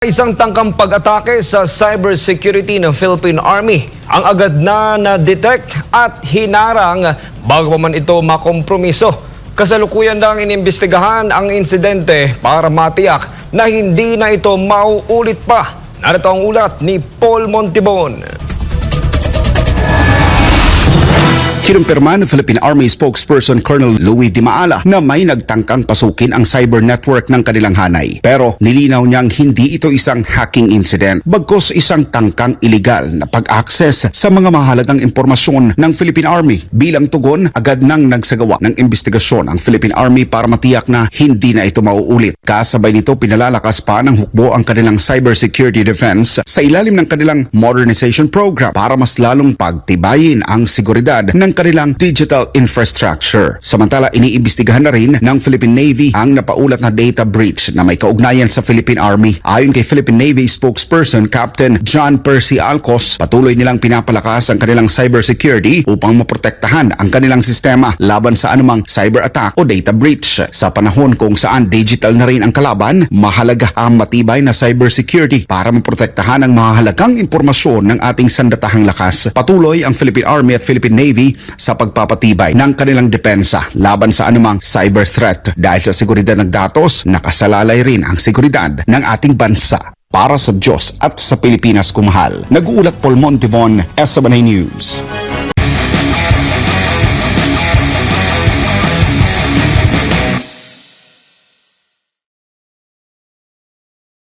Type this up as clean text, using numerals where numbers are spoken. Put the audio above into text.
Isang tangkang pag-atake sa cybersecurity ng Philippine Army ang agad na na-detect at hinarang bago pa man ito makompromiso. Kasalukuyan lang inimbestigahan ang insidente para matiyak na hindi na ito mauulit pa. Narito ang ulat ni Paul Montibon. Kinumpirma ng Philippine Army spokesperson Colonel Louis Di Maala na may nagtangkang pasukin ang cyber network ng kanilang hanay. Pero nilinaw niyang hindi ito isang hacking incident, bagkus isang tangkang iligal na pag-access sa mga mahalagang impormasyon ng Philippine Army. Bilang tugon, agad nang nagsagawa ng investigasyon ang Philippine Army para matiyak na hindi na ito mauulit. Kasabay nito, pinalalakas pa ng hukbo ang kanilang cybersecurity defense sa ilalim ng kanilang modernization program para mas lalong pagtibayin ang seguridad ng kanilang digital infrastructure. Samantala, iniimbestigahan na rin ng Philippine Navy ang napaulat na data breach na may kaugnayan sa Philippine Army. Ayon kay Philippine Navy spokesperson Captain John Percy Alcos, patuloy nilang pinapalakas ang kanilang cybersecurity upang maprotektahan ang kanilang sistema laban sa anumang cyber attack o data breach. Sa panahon kung saan digital na rin ang kalaban, mahalaga ang matibay na cybersecurity para maprotektahan ang mahalagang impormasyon ng ating sandatahang lakas. Patuloy ang Philippine Army at Philippine Navy sa pagpapatibay ng kanilang depensa laban sa anumang cyber threat. Dahil sa seguridad ng datos, nakasalalay rin ang seguridad ng ating bansa. Para sa Diyos at sa Pilipinas kumahal. Nag-uulat Paul Montibon, SMNA News.